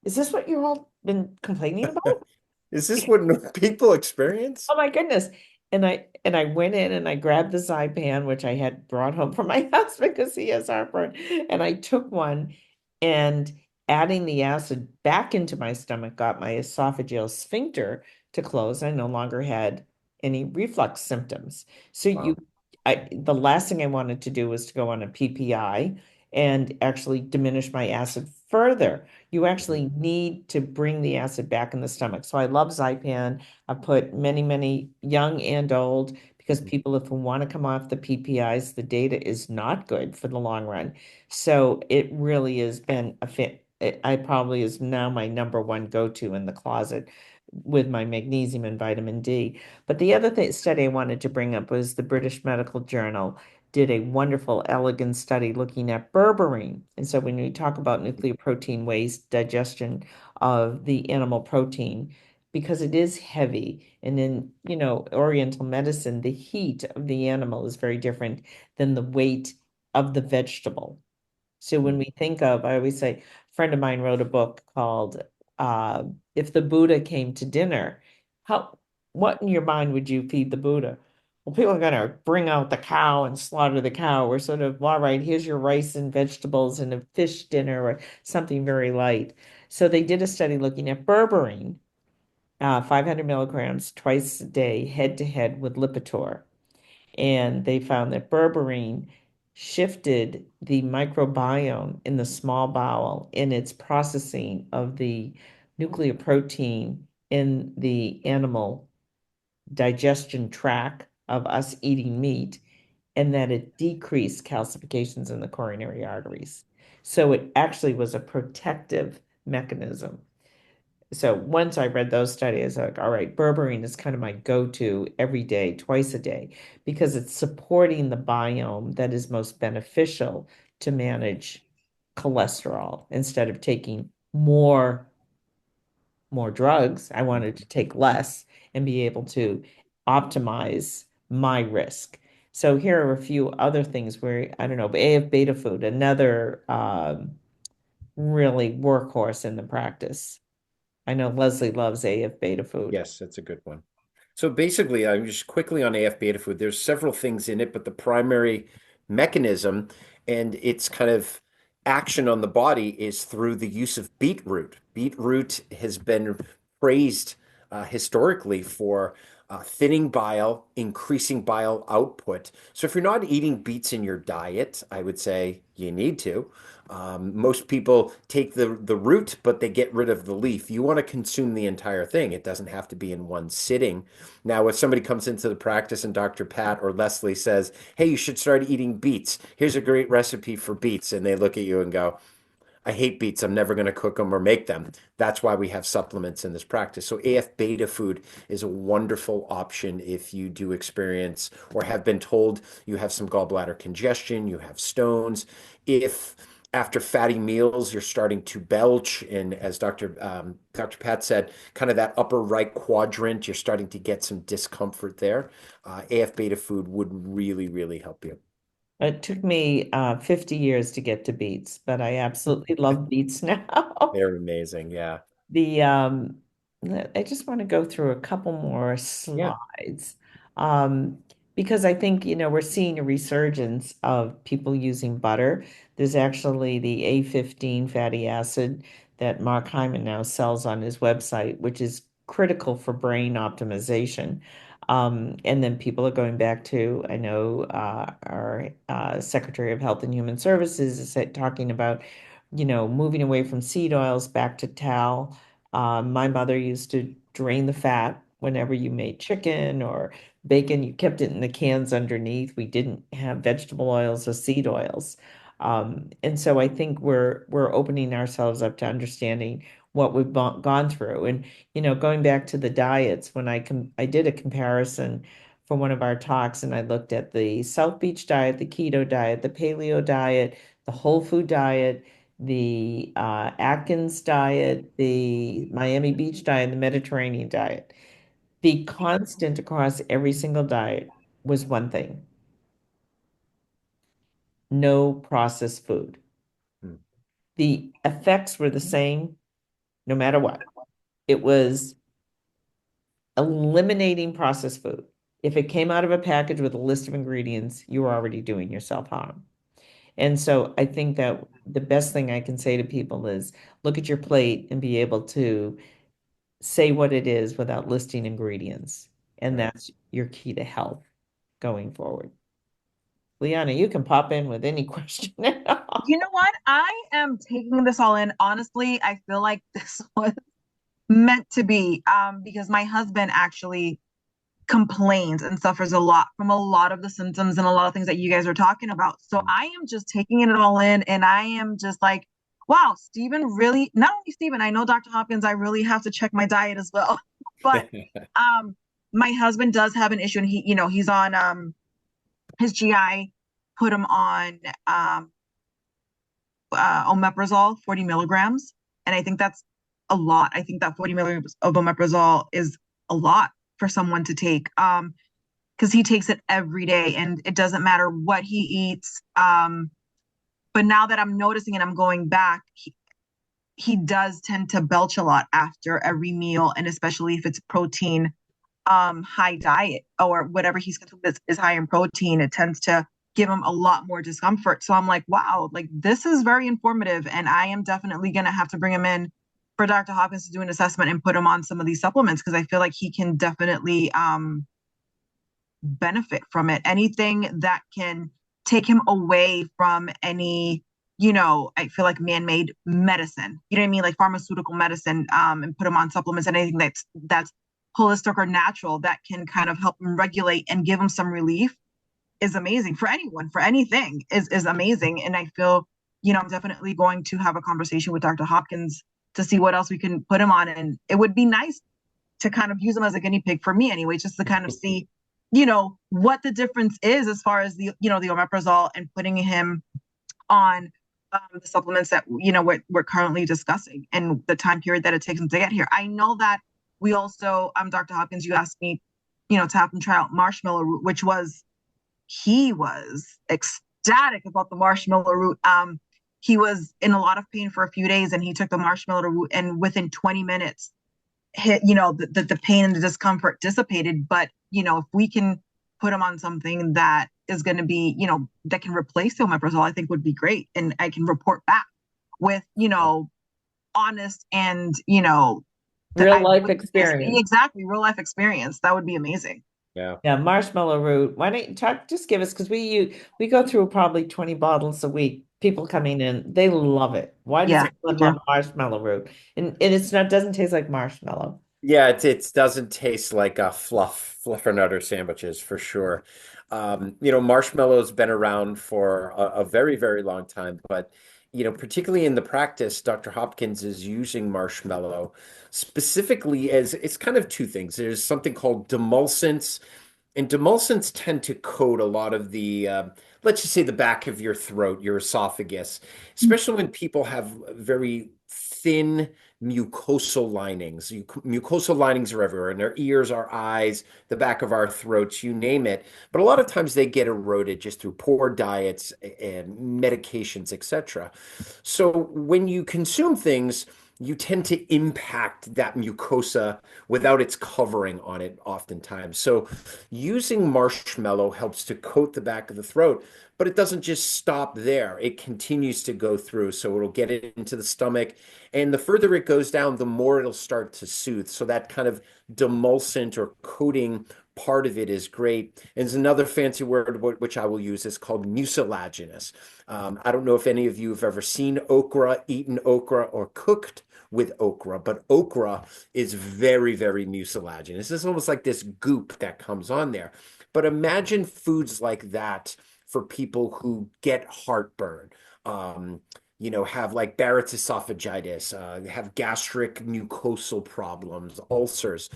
is this what you've all been complaining about? is this what people experience? Oh my goodness. And I went in and I grabbed the Zypan, which I had brought home for my husband because he has heartburn. And I took one, and adding the acid back into my stomach got my esophageal sphincter to close. I no longer had any reflux symptoms. So Wow. the last thing I wanted to do was to go on a PPI and actually diminish my acid further. You actually need to bring the acid back in the stomach. So I love Zypan. I've put many, many young and old, because people, if we want to come off the PPIs, the data is not good for the long run. So it really has been a fit. I probably is now my number one go-to in the closet with my magnesium and vitamin D. But the other study I wanted to bring up was the British Medical Journal did a wonderful, elegant study looking at berberine. And so when we talk about nucleoprotein waste, digestion of the animal protein, because it is heavy, and in, Oriental medicine, the heat of the animal is very different than the weight of the vegetable. So when we think of, I always say, a friend of mine wrote a book called uh, "If the Buddha Came to Dinner," how what in your mind would you feed the Buddha? Well, people are gonna bring out the cow and slaughter the cow. We're sort of, all right, here's your rice and vegetables and a fish dinner or something very light. So they did a study looking at berberine, 500 milligrams twice a day, head to head with Lipitor, and they found that berberine shifted the microbiome in the small bowel in its processing of the nucleoprotein in the animal digestion tract of us eating meat, and that it decreased calcifications in the coronary arteries. So it actually was a protective mechanism. So once I read those studies, I was like, all right, berberine is kind of my go-to every day, twice a day, because it's supporting the biome that is most beneficial to manage cholesterol instead of taking more drugs. I wanted to take less and be able to optimize my risk. So here are a few other things where I don't know, but AF beta food, another really workhorse in the practice. I know Leslie loves AF beta food. Yes, that's a good one. So basically, I'm just quickly on AF beta food. There's several things in it, but the primary mechanism and its kind of action on the body is through the use of beetroot. Beetroot has been praised historically for thinning bile, increasing bile output. So if you're not eating beets in your diet, I would say you need to. Most people take the root, but they get rid of the leaf. You want to consume the entire thing. It doesn't have to be in one sitting. Now, if somebody comes into the practice and Dr. Pat or Leslie says, "Hey, you should start eating beets. Here's a great recipe for beets," and they look at you and go, "I hate beets. I'm never going to cook them or make them." That's why we have supplements in this practice. So AF beta food is a wonderful option if you do experience or have been told you have some gallbladder congestion, you have stones. If after fatty meals you're starting to belch, and as Dr. Pat said, kind of that upper right quadrant, you're starting to get some discomfort there. AF beta food would really, really help you. It took me 50 years to get to beets, but I absolutely love beets now. They're amazing. Yeah. The I just want to go through a couple more Yeah. slides. Um, because I think, we're seeing a resurgence of people using butter. There's actually the A15 fatty acid that Mark Hyman now sells on his website, which is critical for brain optimization. And then people are going back to, I know our Secretary of Health and Human Services is talking about, moving away from seed oils back to talc. My mother used to drain the fat whenever you made chicken or bacon. You kept it in the cans underneath. We didn't have vegetable oils or seed oils. And so I think we're opening ourselves up to understanding what we've gone through. And going back to the diets, when I did a comparison for one of our talks, and I looked at the South Beach diet, the keto diet, the paleo diet, the whole food diet, the Atkins diet, the Miami Beach diet, and the Mediterranean diet. The constant across every single diet was one thing: no processed food. Hmm. The effects were the same no matter what. It was eliminating processed food. If it came out of a package with a list of ingredients, you were already doing yourself harm. And so I think that the best thing I can say to people is look at your plate and be able to say what it is without listing ingredients. And Right. that's your key to health going forward. Liana, you can pop in with any question at all. You know what? I am taking this all in. Honestly, I feel like this was meant to be, because my husband actually complains and suffers a lot from a lot of the symptoms and a lot of things that you guys are talking about. So I am just taking it all in, and I am just like, wow, Stephen really, not only Stephen, I know Dr. Hopkins, I really have to check my diet as well. But um my husband does have an issue, and he's on his GI put him on omeprazole 40 milligrams, and I think that's a lot. I think that 40 milligrams of omeprazole is a lot for someone to take, because he takes it every day, and it doesn't matter what he eats. But now that I'm noticing and I'm going back, he does tend to belch a lot after every meal, and especially if it's protein high diet or whatever he's consuming is high in protein, it tends to give him a lot more discomfort. So I'm like, wow, like this is very informative, and I am definitely gonna have to bring him in for Dr. Hopkins to do an assessment and put him on some of these supplements, because I feel like he can definitely benefit from it. Anything that can take him away from any, I feel like man-made medicine, you know what I mean? Like pharmaceutical medicine, and put him on supplements, and anything that's holistic or natural that can kind of help him regulate and give him some relief is amazing for anyone, for anything is amazing. And I feel I'm definitely going to have a conversation with Dr. Hopkins to see what else we can put him on. And it would be nice to kind of use him as a guinea pig for me anyway, just to kind of see, what the difference is as far as the omeprazole and putting him on the supplements that we're currently discussing and the time period that it takes him to get here. I know that we also, Dr. Hopkins, you asked me, to have him try out marshmallow root, which was he was ecstatic about the marshmallow root. He was in a lot of pain for a few days, and he took the marshmallow root, and within 20 minutes, the pain and the discomfort dissipated. But if we can put him on something that is going to be, that can replace the omeprazole, I think would be great, and I can report back with honest and Real life experience. exactly real life experience. That would be amazing. Yeah. Yeah, marshmallow root. Why don't you talk, just give us, because we go through probably 20 bottles a week. People coming in, they love it. Why does Yeah, everyone yeah. love marshmallow root? And it's not doesn't taste like marshmallow. Yeah, it doesn't taste like a fluffernutter sandwiches for sure. Marshmallow's been around for a very, very long time, but particularly in the practice, Dr. Hopkins is using marshmallow specifically as it's kind of two things. There's something called demulcents, and demulcents tend to coat a lot of the, let's just say the back of your throat, your esophagus, especially when people have very thin mucosal linings. Mucosal linings are everywhere in their ears, our eyes, the back of our throats, you name it. But a lot of times they get eroded just through poor diets and medications, etc. So when you consume things, you tend to impact that mucosa without its covering on it oftentimes. So using marshmallow helps to coat the back of the throat, but it doesn't just stop there. It continues to go through. So it'll get it into the stomach. And the further it goes down, the more it'll start to soothe. So that kind of demulcent or coating part of it is great. And there's another fancy word which I will use is called mucilaginous. I don't know if any of you have ever seen okra, eaten okra, or cooked with okra, but okra is very, very mucilaginous. It's almost like this goop that comes on there. But imagine foods like that for people who get heartburn, have like Barrett's esophagitis, have gastric mucosal problems, ulcers.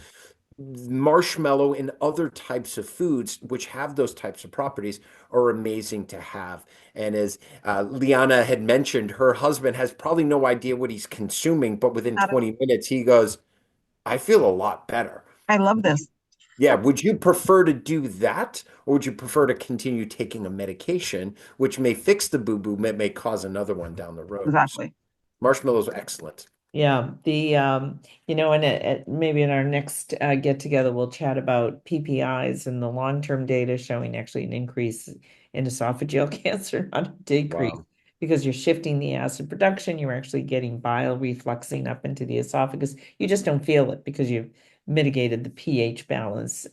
Marshmallow and other types of foods which have those types of properties are amazing to have. And as Liana had mentioned, her husband has probably no idea what he's consuming, but within Not at all. 20 minutes, he goes, I feel a lot better. I love this. Yeah, would you prefer to do that, or would you prefer to continue taking a medication, which may fix the boo-boo, may cause another one down the road? So Exactly. marshmallows are excellent. Yeah, and maybe in our next get together, we'll chat about PPIs and the long-term data showing actually an increase in esophageal cancer, not a decrease, Wow. because you're shifting the acid production. You're actually getting bile refluxing up into the esophagus. You just don't feel it because you've mitigated the pH balance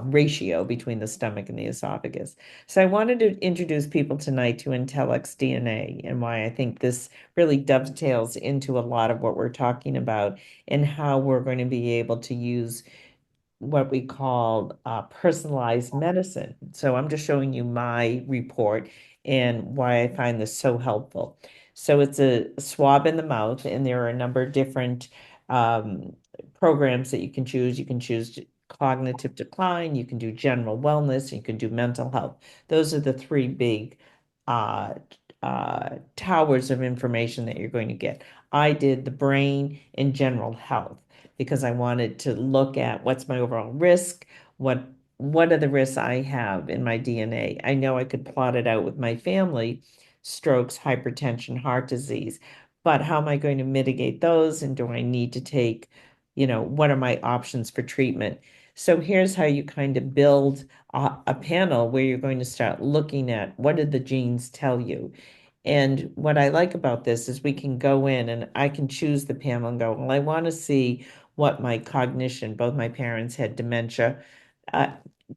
ratio between the stomach and the esophagus. So I wanted to introduce people tonight to Intellex DNA and why I think this really dovetails into a lot of what we're talking about and how we're going to be able to use what we call personalized medicine. So I'm just showing you my report and why I find this so helpful. So it's a swab in the mouth, and there are a number of different um, programs that you can choose. You can choose cognitive decline, you can do general wellness, you can do mental health. Those are the three big uh, towers of information that you're going to get. I did the brain and general health because I wanted to look at what's my overall risk, what are the risks I have in my DNA. I know I could plot it out with my family, strokes, hypertension, heart disease, but how am I going to mitigate those? And do I need to take, what are my options for treatment? So here's how you kind of build a panel where you're going to start looking at what did the genes tell you? And what I like about this is we can go in and I can choose the panel and go, well, I want to see what my cognition, both my parents had dementia. Uh,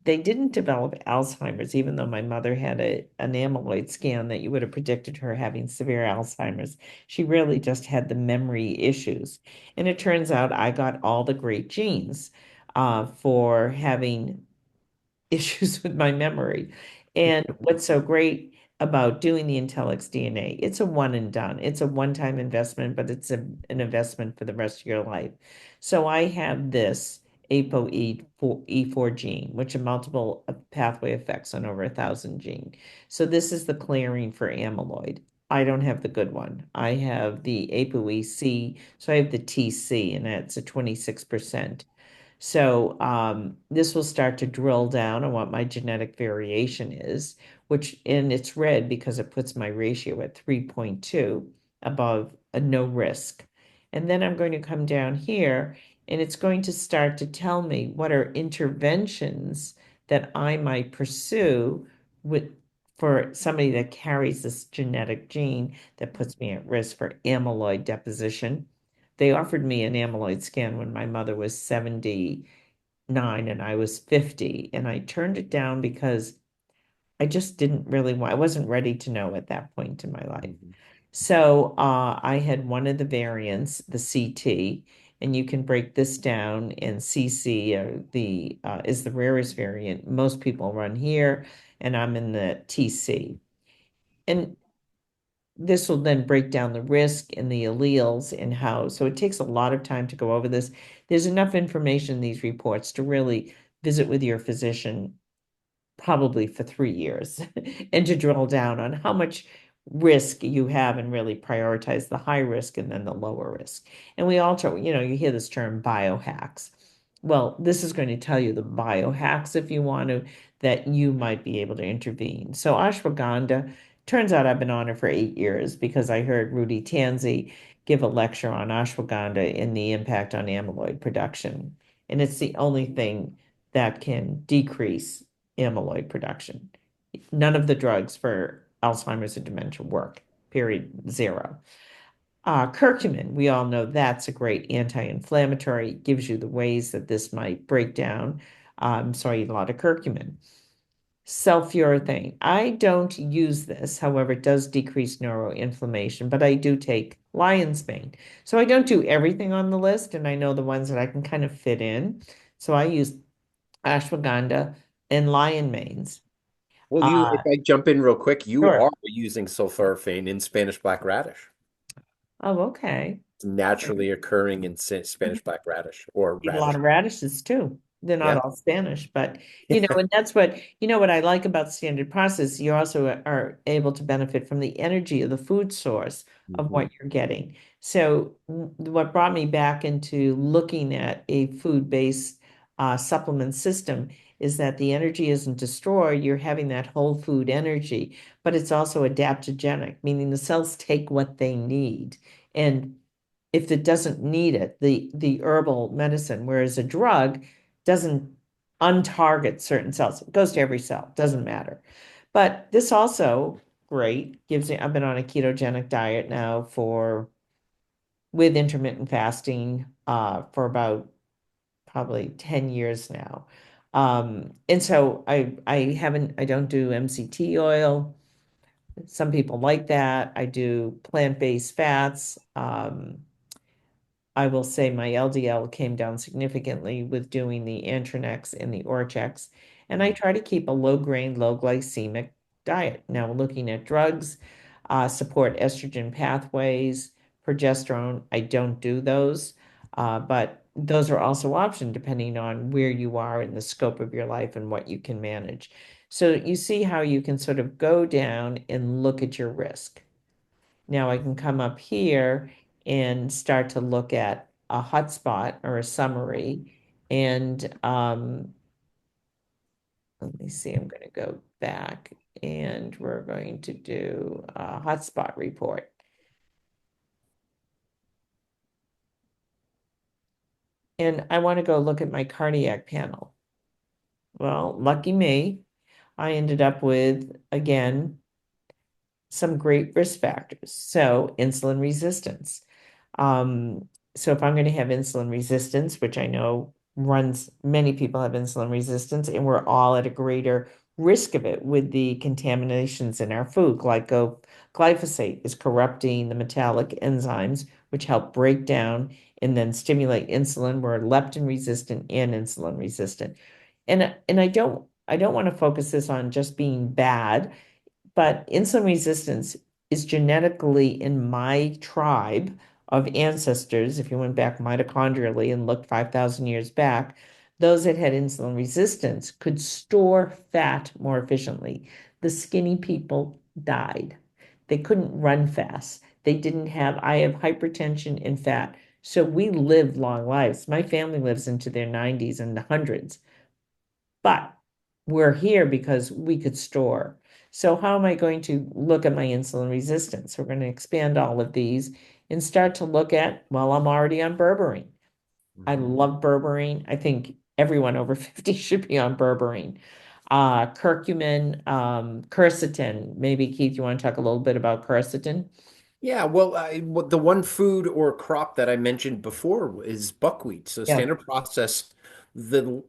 they didn't develop Alzheimer's, even though my mother had an amyloid scan that you would have predicted her having severe Alzheimer's. She really just had the memory issues. And it turns out I got all the great genes for having issues with my memory. And what's so great about doing the Intellex DNA. It's a one and done. It's a one-time investment, but it's an investment for the rest of your life. So I have this ApoE4 gene, which are multiple pathway effects on over 1,000 gene. So this is the clearing for amyloid. I don't have the good one. I have the ApoE-C, so I have the TC, and that's a 26%. So this will start to drill down on what my genetic variation is, which, and it's red because it puts my ratio at 3.2 above a no risk. And then I'm going to come down here and it's going to start to tell me what are interventions that I might pursue with for somebody that carries this genetic gene that puts me at risk for amyloid deposition. They offered me an amyloid scan when my mother was 79 and I was 50, and I turned it down because I just didn't really want, I wasn't ready to know at that point in my life. Mhm. So I had one of the variants, the CT, and you can break this down, and CC is the rarest variant. Most people run here, and I'm in the TC. And this will then break down the risk and the alleles and how. So it takes a lot of time to go over this. There's enough information in these reports to really visit with your physician probably for 3 years and to drill down on how much risk you have and really prioritize the high risk and then the lower risk. And we also, you hear this term biohacks. Well, this is going to tell you the biohacks if you want to, that you might be able to intervene. So ashwagandha, turns out I've been on it for 8 years because I heard Rudy Tanzi give a lecture on ashwagandha and the impact on amyloid production. And it's the only thing that can decrease amyloid production. None of the drugs for Alzheimer's and dementia work, period, zero. Curcumin, we all know that's a great anti-inflammatory, gives you the ways that this might break down. So I eat a lot of curcumin. Sulfurethane, I don't use this, however, it does decrease neuroinflammation, but I do take lion's mane. So I don't do everything on the list, and I know the ones that I can kind of fit in. So I use ashwagandha and lion manes. Well, if Uh, I jump in real quick, you sure. are using sulforaphane in Spanish black radish. Oh, okay. It's naturally occurring in Spanish black radish or Eat a lot radish. of radishes too. They're not Yeah. all Spanish, but and that's what I like about standard process. You also are able to benefit from the energy of the food source of Mhm. what you're getting. So what brought me back into looking at a food-based supplement system is that the energy isn't destroyed. You're having that whole food energy, but it's also adaptogenic, meaning the cells take what they need. And if it doesn't need it, the herbal medicine, whereas a drug doesn't untarget certain cells. It goes to every cell, doesn't matter. But this also great gives me, I've been on a ketogenic diet now for with intermittent fasting for about probably 10 years now. And so I don't do MCT oil. Some people like that. I do plant-based fats. I will say my LDL came down significantly with doing the Antranex and the Orchex, and I try to keep a low grain, low glycemic diet. Now, looking at drugs, support estrogen pathways, progesterone, I don't do those, but those are also options depending on where you are in the scope of your life and what you can manage. So you see how you can sort of go down and look at your risk. Now I can come up here and start to look at a hotspot or a summary. And let me see, I'm going to go back and we're going to do a hotspot report. And I want to go look at my cardiac panel. Well, lucky me, I ended up with, again, some great risk factors. So insulin resistance. So if I'm going to have insulin resistance, which I know many people have insulin resistance, and we're all at a greater risk of it with the contaminations in our food. Glyphosate is corrupting the metallic enzymes, which help break down and then stimulate insulin. We're leptin resistant and insulin resistant. And I don't want to focus this on just being bad but insulin resistance is genetically in my tribe of ancestors. If you went back mitochondrially and looked 5,000 years back, those that had insulin resistance could store fat more efficiently. The skinny people died. They couldn't run fast. I have hypertension and fat. So we live long lives. My family lives into their 90s and the hundreds, but we're here because we could store. So how am I going to look at my insulin resistance? We're going to expand all of these and start to look at, well, I'm already on berberine. I Mhm. love berberine. I think everyone over 50 should be on berberine. Curcumin, quercetin. Maybe Keith, you want to talk a little bit about quercetin? Yeah, well, the one food or crop that I mentioned before is buckwheat. So Yeah. standard process, the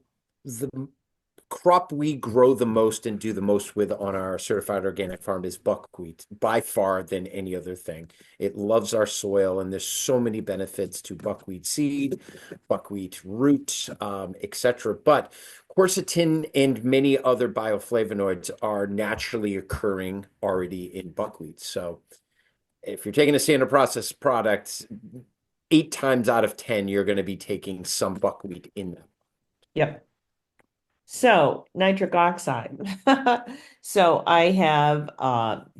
crop we grow the most and do the most with on our certified organic farm is buckwheat by far than any other thing. It loves our soil, and there's so many benefits to buckwheat seed, buckwheat root, etc. But quercetin and many other bioflavonoids are naturally occurring already in buckwheat. So if you're taking a standard process product, 8 times out of 10, you're going to be taking some buckwheat in them. Yep. So nitric oxide. So I have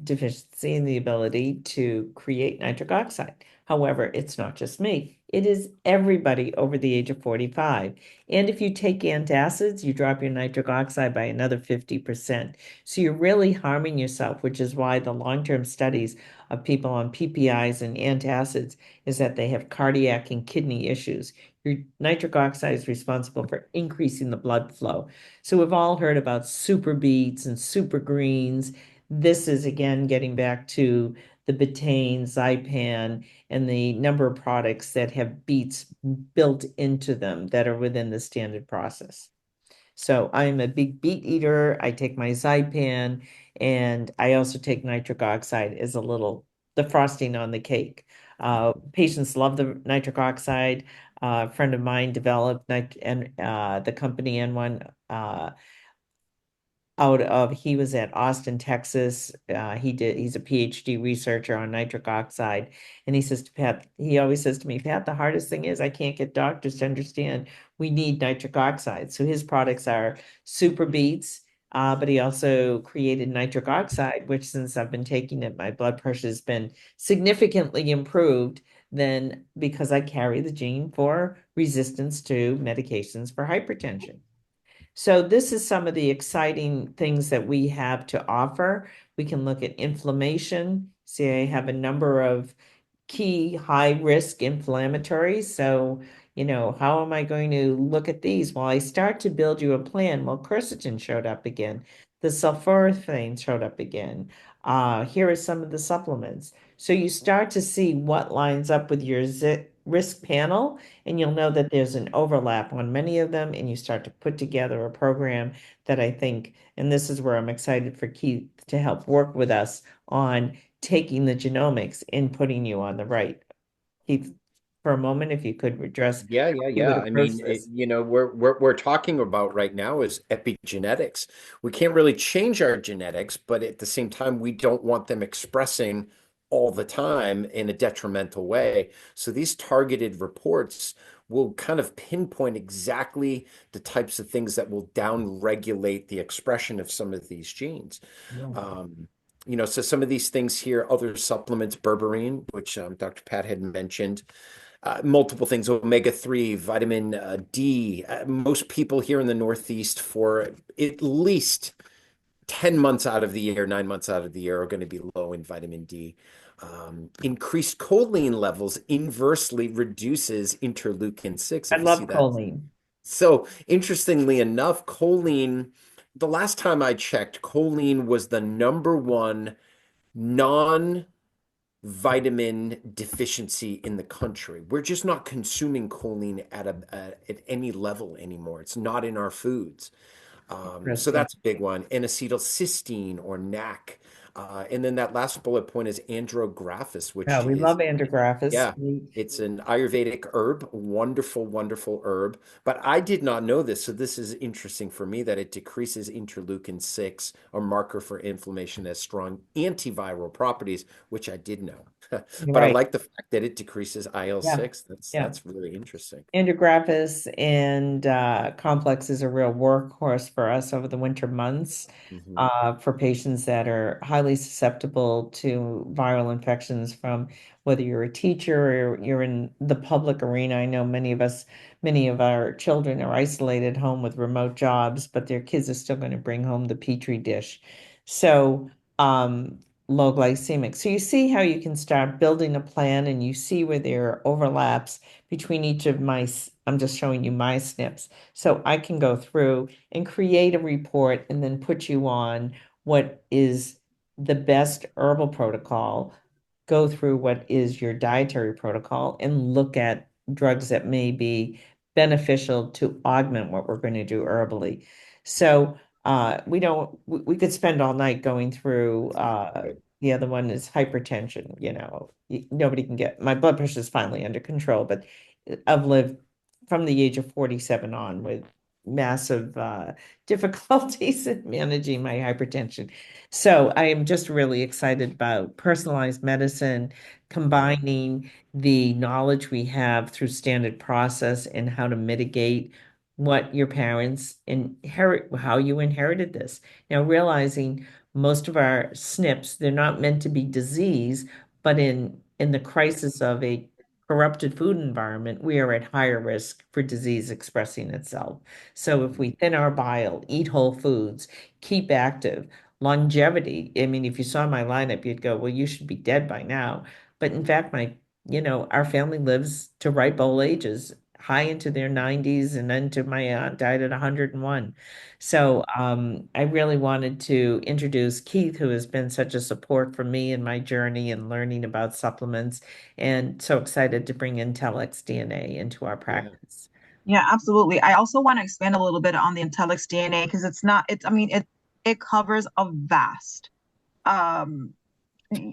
deficiency in the ability to create nitric oxide. However, it's not just me. It is everybody over the age of 45. And if you take antacids, you drop your nitric oxide by another 50%. So you're really harming yourself, which is why the long-term studies of people on PPIs and antacids is that they have cardiac and kidney issues. Your nitric oxide is responsible for increasing the blood flow. So we've all heard about super beets and super greens. This is again getting back to the betaine, Zypan, and the number of products that have beets built into them that are within the standard process. So I'm a big beet eater. I take my Zypan, and I also take nitric oxide as the frosting on the cake. Patients love the nitric oxide. A friend of mine developed the company N1 he was at Austin, Texas. He's a PhD researcher on nitric oxide. And he always says to me, Pat, the hardest thing is I can't get doctors to understand we need nitric oxide. So his products are super beets, but he also created nitric oxide, which since I've been taking it, my blood pressure has been significantly improved than because I carry the gene for resistance to medications for hypertension. So this is some of the exciting things that we have to offer. We can look at inflammation. See, I have a number of key high risk inflammatories. So, how am I going to look at these? Well, I start to build you a plan. Well, quercetin showed up again. The sulforaphane showed up again. Here are some of the supplements. So you start to see what lines up with your risk panel, and you'll know that there's an overlap on many of them, and you start to put together a program that I think, and this is where I'm excited for Keith to help work with us on taking the genomics and putting you on the right. Keith, for a moment, if you could address Yeah, yeah, how you would yeah. I approach mean, this. we're talking about right now is epigenetics. We can't really change our genetics, but at the same time, we don't want them expressing all the time in a detrimental way. So these targeted reports will kind of pinpoint exactly the types of things that will down-regulate the expression of some of these genes. Yeah. So some of these things here, other supplements, berberine, which Dr. Pat had mentioned, multiple things, omega-3, vitamin D. Most people here in the Northeast for at least 10 months out of the year, 9 months out of the year are going to be low in vitamin D. Increased choline levels inversely reduces interleukin 6, I if you see love that. choline. So interestingly enough, choline, the last time I checked, choline was the number one non vitamin deficiency in the country. We're just not consuming choline at any level anymore. It's not in our foods. So Interesting. that's a big one. N-acetylcysteine or NAC. And then that last bullet point is andrographis, Yeah, which we is love andrographis. yeah, it's an Ayurvedic herb, wonderful, wonderful herb. But I did not know this, so this is interesting for me that it decreases interleukin 6, a marker for inflammation, has strong antiviral properties, which I did know. You're But I right. like the fact that it decreases Yeah. IL-6. That's Yeah. that's really interesting. Andrographis and complex is a real workhorse for us over the winter months Hmm. for patients that are highly susceptible to viral infections from whether you're a teacher or you're in the public arena. I know many of us, many of our children are isolated home with remote jobs, but their kids are still going to bring home the petri dish. So, low glycemic. So you see how you can start building a plan and you see where there are overlaps between each of I'm just showing you my SNPs. So I can go through and create a report and then put you on what is the best herbal protocol, go through what is your dietary protocol, and look at drugs that may be beneficial to augment what we're going to do herbally. So we don't, we could spend all night going through Good. the other one is hypertension. Nobody can get my blood pressure is finally under control, but I've lived from the age of 47 on with massive difficulties in managing my hypertension. So I am just really excited about personalized medicine, Yeah. combining the knowledge we have through standard process and how to mitigate what your parents inherit, how you inherited this. Now, realizing most of our SNPs, they're not meant to be disease, but in the crisis of a corrupted food environment, we are at higher risk for disease expressing itself. So if we thin our bile, eat whole foods, keep active, longevity, I mean, if you saw my lineup, you'd go, well, you should be dead by now. But in fact, our family lives to ripe old ages, high into their 90s, and then to my aunt died at 101. So I really wanted to introduce Keith, who has been such a support for me in my journey and learning about supplements, and so excited to bring Intellex DNA into our Yeah. practice. Yeah, absolutely. I also want to expand a little bit on the Intellex DNA because it's not, it's, I mean, it covers a vast, um,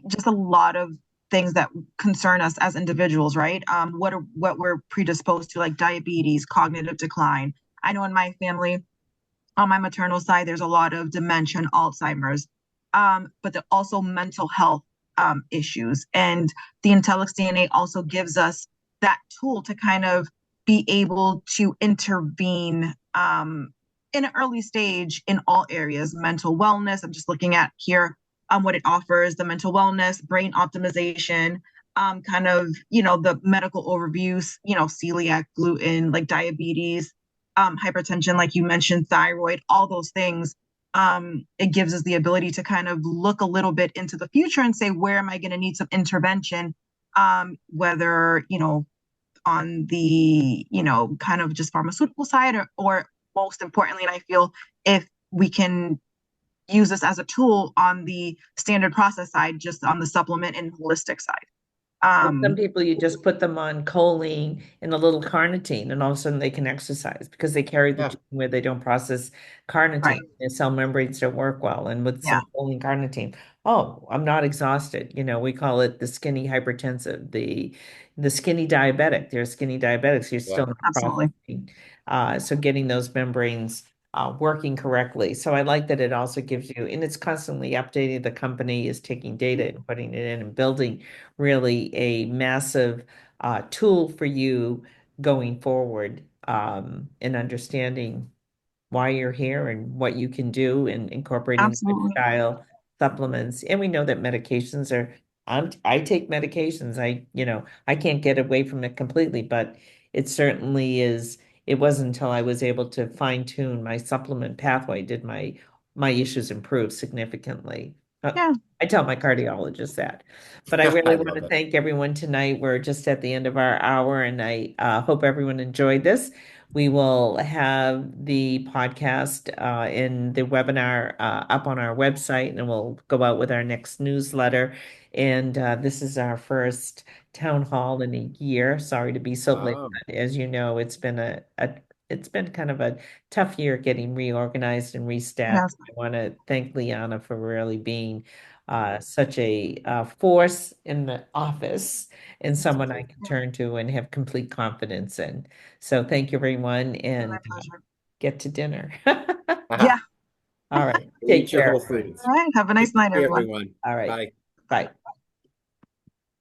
just a lot of things that concern us as individuals, right? What we're predisposed to, like diabetes, cognitive decline. I know in my family, on my maternal side, there's a lot of dementia and Alzheimer's, but there also mental health issues. And the Intellex DNA also gives us that tool to kind of be able to intervene in an early stage in all areas, mental wellness. I'm just looking at here what it offers, the mental wellness, brain optimization, kind of, the medical overviews, celiac, gluten, like diabetes, hypertension, like you mentioned, thyroid, all those things. It gives us the ability to kind of look a little bit into the future and say, where am I going to need some intervention? Whether, on the, kind of just pharmaceutical side or most importantly, and I feel if we can use this as a tool on the standard process side, just on the supplement and holistic side. And some Um, people, you just put them on choline and a little carnitine, and all of a sudden they can exercise because they carry the Yeah. gene where they don't process carnitine. right. Their cell membranes don't work well. And with Yeah, some choline carnitine, oh, I'm not exhausted. We call it the skinny hypertensive, the skinny diabetic. They're skinny diabetics. You're Yeah. still not absolutely. processing. So getting those membranes working correctly. So I like that it also gives you, and it's constantly updated. The company is taking data and putting it in and building really a massive tool for you going forward in understanding why you're here and what you can do and incorporating Absolutely. lifestyle supplements. And we know that medications are, I take medications. I can't get away from it completely, but it certainly is. It wasn't until I was able to fine tune my supplement pathway did my issues improve significantly. Yeah. I tell my cardiologist that. But I I really want love to it. thank everyone tonight. We're just at the end of our hour, and I hope everyone enjoyed this. We will have the podcast in the webinar up on our website, and we'll go out with our next newsletter. And this is our first town hall in a year. Sorry to be so late, Oh, but as you know, it's been kind of a tough year getting reorganized and restaffed. Yes. I want to thank Liana for really being such a force in the office and someone I can Yeah, turn to and have complete confidence in. So thank you, everyone, my and pleasure. get to dinner. Aha. Yeah. All right. Go Take eat your care, Whole everyone. Foods. All right. Have a nice Good to night, see everyone. everyone. All right. Bye. Bye.